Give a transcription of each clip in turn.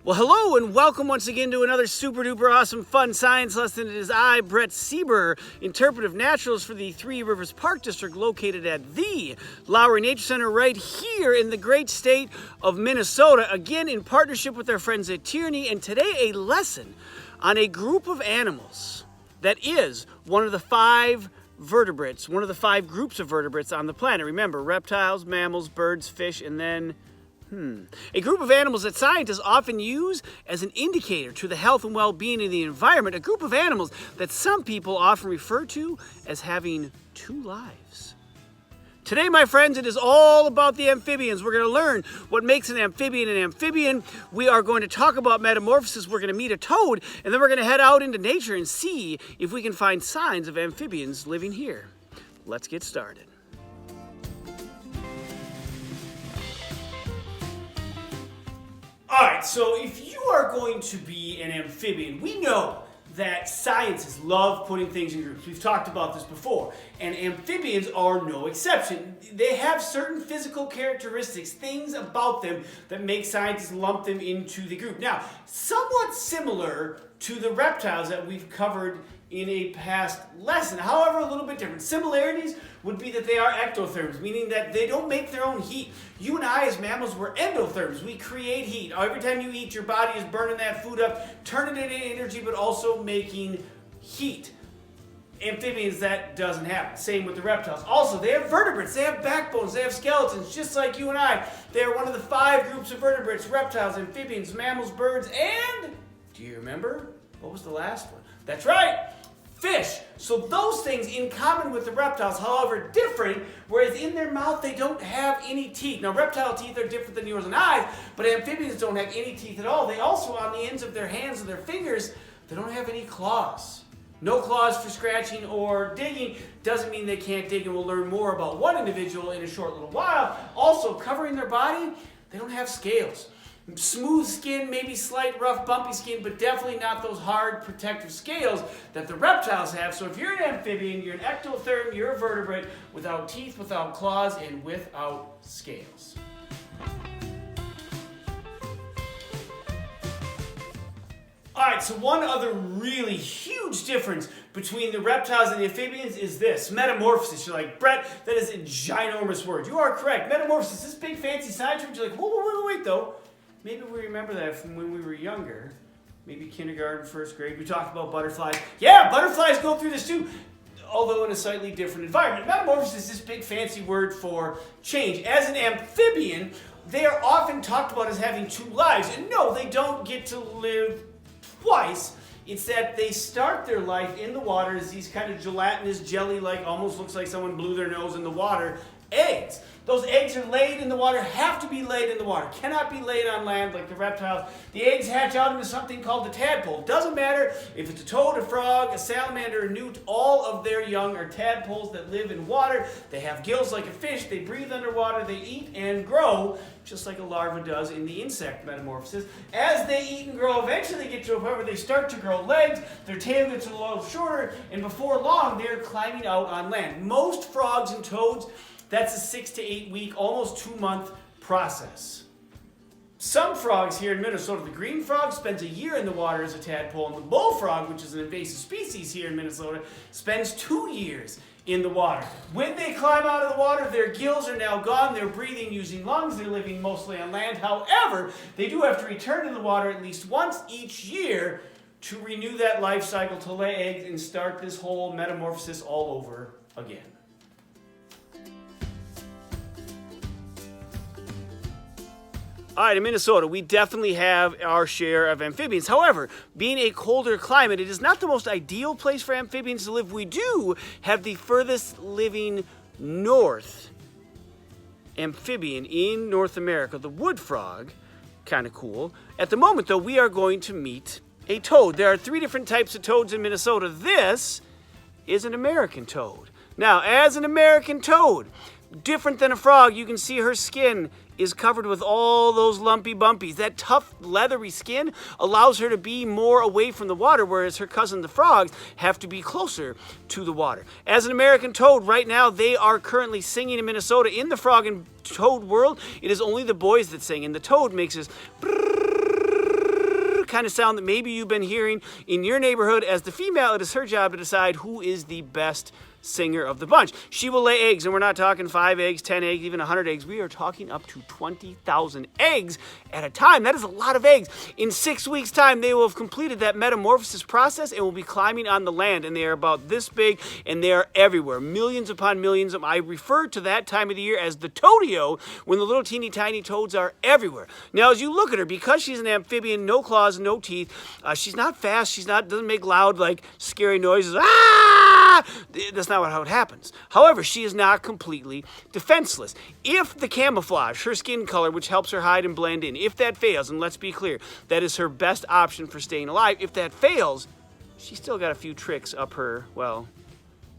Well, hello and welcome once again to another super duper awesome fun science lesson. It is I, Brett Sieber, interpretive naturalist for the Three Rivers Park District located at the Lowry Nature Center right here in the great state of Minnesota, again in partnership with our friends at Tierney, and today a lesson on a group of animals that is one of the five vertebrates, one of the five groups of vertebrates on the planet. Remember, reptiles, mammals, birds, fish, and then a group of animals that scientists often use as an indicator to the health and well-being of the environment. A group of animals that some people often refer to as having two lives. Today, my friends, it is all about the amphibians. We're going to learn what makes an amphibian an amphibian. We are going to talk about metamorphosis. We're going to meet a toad, and then we're going to head out into nature and see if we can find signs of amphibians living here. Let's get started. All right, so if you are going to be an amphibian, we know that scientists love putting things in groups. We've talked about this before, and amphibians are no exception. They have certain physical characteristics, things about them that make scientists lump them into the group. Now, somewhat similar to the reptiles that we've covered in a past lesson. However, a little bit different. Similarities would be that they are ectotherms, meaning that they don't make their own heat. You and I as mammals, we're endotherms. We create heat. Every time you eat, your body is burning that food up, turning it into energy, but also making heat. Amphibians, that doesn't happen. Same with the reptiles. Also, they have vertebrates, they have backbones, they have skeletons, just like you and I. They are one of the five groups of vertebrates: reptiles, amphibians, mammals, birds, and, do you remember? What was the last one? That's right, fish. So those things in common with the reptiles, however different, whereas in their mouth they don't have any teeth. Now reptile teeth are different than yours and I, but amphibians don't have any teeth at all. They also, on the ends of their hands and their fingers, they don't have any claws. No claws for scratching or digging. Doesn't mean they can't dig, and we'll learn more about one individual in a short little while. Also, covering their body, they don't have scales. Smooth skin, maybe slight, rough, bumpy skin, but definitely not those hard protective scales that the reptiles have. So if you're an amphibian, you're an ectotherm, you're a vertebrate without teeth, without claws, and without scales. Alright, so one other really huge difference between the reptiles and the amphibians is this: metamorphosis. You're like, Brett, that is a ginormous word. You are correct. Metamorphosis, this big fancy science word. You're like, wait, though. Maybe we remember that from when we were younger. Maybe kindergarten, first grade. We talked about butterflies. Yeah, butterflies go through this too, although in a slightly different environment. Metamorphosis is this big fancy word for change. As an amphibian, they are often talked about as having two lives. And no, they don't get to live twice. It's that they start their life in the water as these kind of gelatinous, jelly-like, almost looks like someone blew their nose in the water, eggs. Those eggs are laid in the water, have to be laid in the water, cannot be laid on land like the reptiles. The eggs hatch out into something called the tadpole. Doesn't matter if it's a toad, a frog, a salamander, a newt, all of their young are tadpoles that live in water. They have gills like a fish, they breathe underwater, they eat and grow, just like a larva does in the insect metamorphosis. As they eat and grow, eventually they get to a point where they start to grow legs, their tail gets a little shorter, and before long they're climbing out on land. Most frogs and toads, that's a 6 to 8 week, almost 2-month process. Some frogs here in Minnesota, the green frog spends a year in the water as a tadpole, and the bullfrog, which is an invasive species here in Minnesota, spends 2 years in the water. When they climb out of the water, their gills are now gone, they're breathing using lungs, they're living mostly on land. However, they do have to return to the water at least once each year to renew that life cycle, to lay eggs and start this whole metamorphosis all over again. All right, in Minnesota, we definitely have our share of amphibians. However, being a colder climate, it is not the most ideal place for amphibians to live. We do have the furthest living north amphibian in North America, the wood frog. Kind of cool. At the moment, though, we are going to meet a toad. There are 3 different types of toads in Minnesota. This is an American toad. Now, as an American toad, different than a frog, you can see her skin is covered with all those lumpy bumpies. That tough, leathery skin allows her to be more away from the water, whereas her cousin, the frogs, have to be closer to the water. As an American toad, right now, they are currently singing in Minnesota. In the frog and toad world, it is only the boys that sing, and the toad makes this kind of sound that maybe you've been hearing in your neighborhood. As the female, it is her job to decide who is the best singer of the bunch. She will lay eggs, and we're not talking 5 eggs, 10 eggs, even 100 eggs. We are talking up to 20,000 eggs at a time. That is a lot of eggs. In 6 weeks' time, they will have completed that metamorphosis process and will be climbing on the land, and they are about this big, and they are everywhere. Millions upon millions of them. I refer to that time of the year as the toadeo, when the little teeny tiny toads are everywhere. Now, as you look at her, because she's an amphibian, no claws, no teeth, she's not fast, doesn't make loud, like, scary noises. Ah! That's not how it happens. However, she is not completely defenseless. If the camouflage, her skin color, which helps her hide and blend in, if that fails, and let's be clear, that is her best option for staying alive. If that fails, she's still got a few tricks up her, well,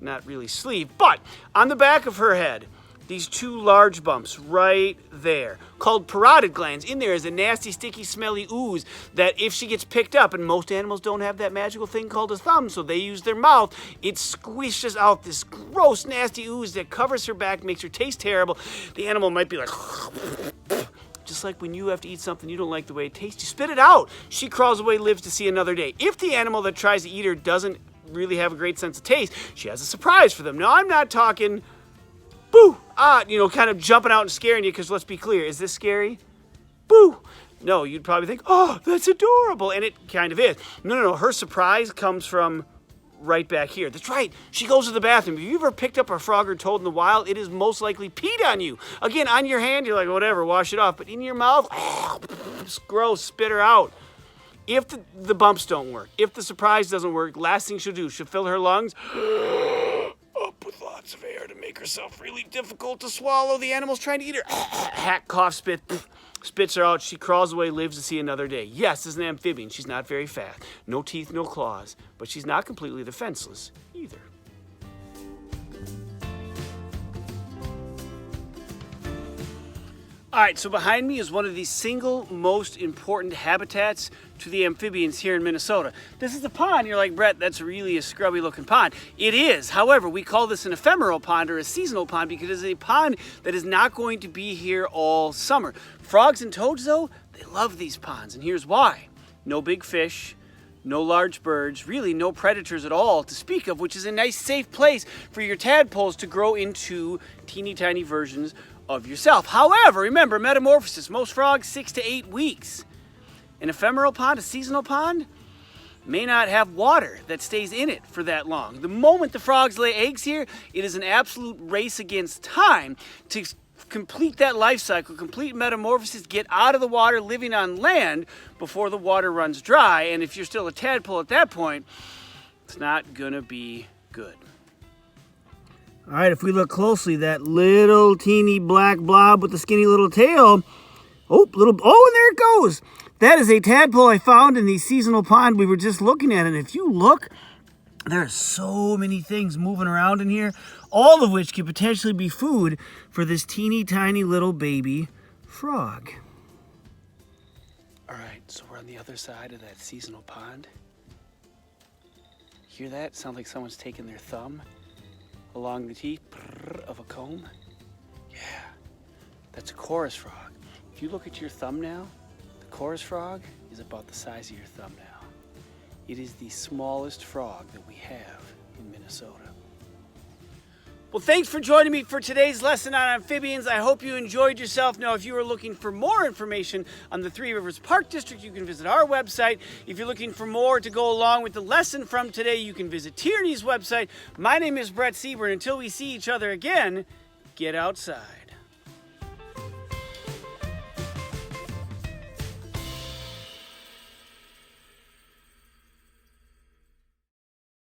not really sleeve, but on the back of her head, these 2 large bumps right there, called parotid glands. In there is a nasty, sticky, smelly ooze that if she gets picked up, and most animals don't have that magical thing called a thumb, so they use their mouth, it squishes out this gross, nasty ooze that covers her back, makes her taste terrible. The animal might be like, just like when you have to eat something you don't like the way it tastes, you spit it out. She crawls away, lives to see another day. If the animal that tries to eat her doesn't really have a great sense of taste, she has a surprise for them. Now, I'm not talking boo, kind of jumping out and scaring you, because let's be clear, is this scary? Boo. No, you'd probably think, oh, that's adorable, and it kind of is. No, her surprise comes from right back here. That's right, she goes to the bathroom. If you ever picked up a frog or toad in the wild, it is most likely peed on you. Again, on your hand, you're like, whatever, wash it off, but in your mouth, it's gross, spit her out. If the bumps don't work, if the surprise doesn't work, last thing she'll do, she'll fill her lungs up with lots of air to make herself really difficult to swallow. The animal's trying to eat her. Hack, cough, spit, spits her out. She crawls away, lives to see another day. Yes, as an amphibian, she's not very fast. No teeth, no claws, but she's not completely defenseless either. All right, so behind me is one of the single most important habitats to the amphibians here in Minnesota. This is a pond. You're like, Brett, that's really a scrubby looking pond. It is. However, we call this an ephemeral pond or a seasonal pond because it is a pond that is not going to be here all summer. Frogs and toads, though, they love these ponds, and here's why. No big fish, no large birds, really no predators at all to speak of, which is a nice safe place for your tadpoles to grow into teeny tiny versions of yourself. However, remember, metamorphosis, most frogs 6 to 8 weeks. An ephemeral pond, a seasonal pond, may not have water that stays in it for that long. The moment the frogs lay eggs here, it is an absolute race against time to complete that life cycle, complete metamorphosis, get out of the water, living on land before the water runs dry. And if you're still a tadpole at that point, it's not gonna be good. All right, if we look closely, that little teeny black blob with the skinny little tail, and there it goes. That is a tadpole I found in the seasonal pond we were just looking at. And if you look, there are so many things moving around in here, all of which could potentially be food for this teeny tiny little baby frog. All right, so we're on the other side of that seasonal pond. Hear that? Sounds like someone's taking their thumb along the teeth of a comb. Yeah, that's a chorus frog. If you look at your thumb now, the chorus frog is about the size of your thumb now. It is the smallest frog that we have in Minnesota. Well, thanks for joining me for today's lesson on amphibians. I hope you enjoyed yourself. Now, if you are looking for more information on the Three Rivers Park District, you can visit our website. If you're looking for more to go along with the lesson from today, you can visit Tierney's website. My name is Brett Sieber, and until we see each other again, get outside.